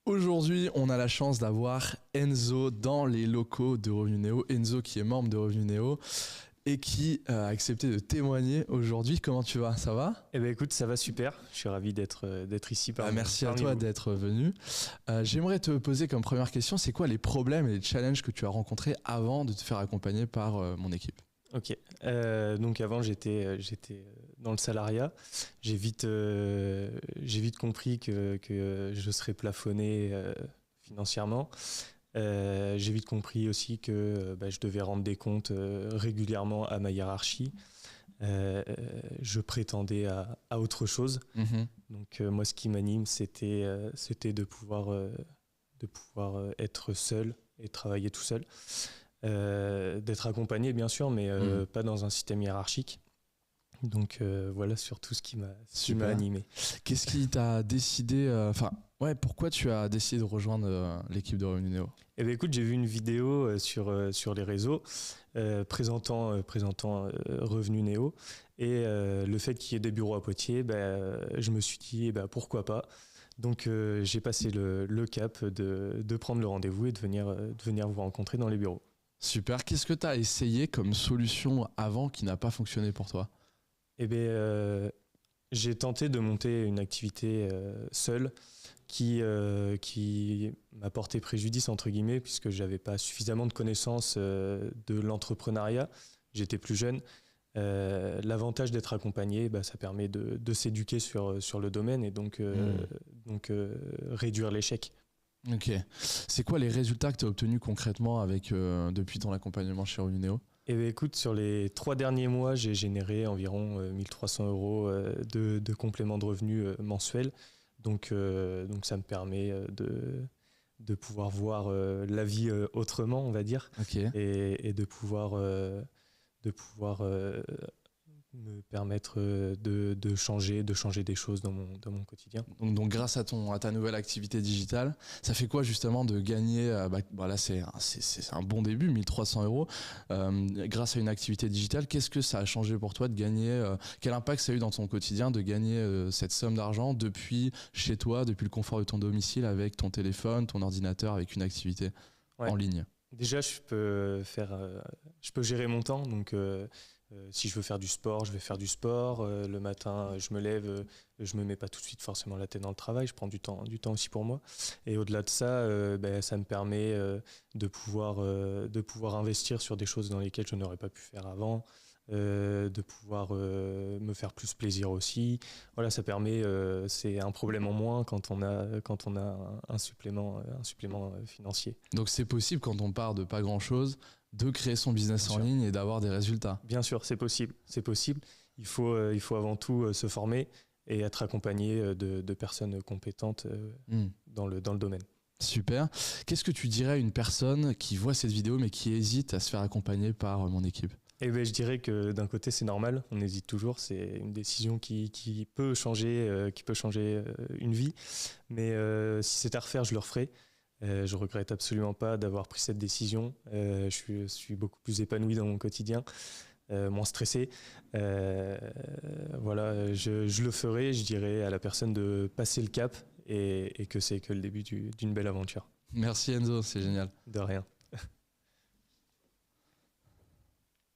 Aujourd'hui, on a la chance d'avoir Enzo dans les locaux de Revenu Néo. Enzo qui est membre de Revenu Néo et qui a accepté de témoigner aujourd'hui. Comment tu vas? Ça va? Eh ben écoute, ça va super. Je suis ravi d'être ici merci à toi d'être venu. J'aimerais te poser comme première question, c'est quoi les problèmes et les challenges que tu as rencontrés avant de te faire accompagner par mon équipe? Ok. Donc avant, j'étais dans le salariat. J'ai vite compris que je serais plafonné financièrement. J'ai vite compris aussi que je devais rendre des comptes régulièrement à ma hiérarchie. Je prétendais à autre chose. Donc moi, ce qui m'anime, c'était de pouvoir être seul et travailler tout seul. D'être accompagné bien sûr, mais pas dans un système hiérarchique. Donc voilà surtout ce qui m'a animé. Qu'est-ce qui t'a décidé, pourquoi tu as décidé de rejoindre l'équipe de Revenu Néo? Eh bien écoute, j'ai vu une vidéo sur les réseaux présentant Revenu Néo et le fait qu'il y ait des bureaux à Poitiers, je me suis dit pourquoi pas. Donc j'ai passé le cap de prendre le rendez-vous et de venir vous rencontrer dans les bureaux. Super. Qu'est-ce que tu as essayé comme solution avant qui n'a pas fonctionné pour toi? Eh bien, j'ai tenté de monter une activité seule qui m'a porté préjudice, entre guillemets, puisque je n'avais pas suffisamment de connaissances de l'entrepreneuriat. J'étais plus jeune. L'avantage d'être accompagné, ça permet de s'éduquer sur le domaine et donc réduire l'échec. Ok. C'est quoi les résultats que tu as obtenus concrètement depuis ton accompagnement chez Revenu Néo? Eh bien, écoute, sur les 3 derniers mois, j'ai généré environ 1 300 € de complément de revenus mensuels. Donc ça me permet de pouvoir voir la vie autrement, on va dire, okay. et de pouvoir me permettre de changer des choses dans mon quotidien. Donc grâce à ta nouvelle activité digitale, ça fait quoi justement de gagner, là c'est un bon début, 1 300 €, grâce à une activité digitale, qu'est-ce que ça a changé pour toi de gagner, quel impact ça a eu dans ton quotidien de gagner cette somme d'argent depuis chez toi, depuis le confort de ton domicile, avec ton téléphone, ton ordinateur, avec une activité en ligne? Déjà, je peux gérer mon temps, donc si je veux faire du sport, je vais faire du sport. Le matin, je me lève, je me mets pas tout de suite forcément la tête dans le travail. Je prends du temps aussi pour moi. Et au-delà de ça, ça me permet de pouvoir investir sur des choses dans lesquelles je n'aurais pas pu faire avant, de pouvoir me faire plus plaisir aussi. Voilà, ça permet. C'est un problème en moins quand on a un supplément financier. Donc c'est possible quand on part de pas grand-chose de créer son business en ligne et d'avoir des résultats. Bien sûr, c'est possible. Il faut avant tout se former et être accompagné de personnes compétentes dans le domaine. Super. Qu'est-ce que tu dirais à une personne qui voit cette vidéo mais qui hésite à se faire accompagner par mon équipe? Eh bien, je dirais que d'un côté, c'est normal. On hésite toujours. C'est une décision qui peut changer une vie. Mais si c'est à refaire, je le referai. Je regrette absolument pas d'avoir pris cette décision. Je suis beaucoup plus épanoui dans mon quotidien, moins stressé. Voilà, je le ferai. Je dirais à la personne de passer le cap et que c'est que le début d'une belle aventure. Merci Enzo, c'est génial. De rien.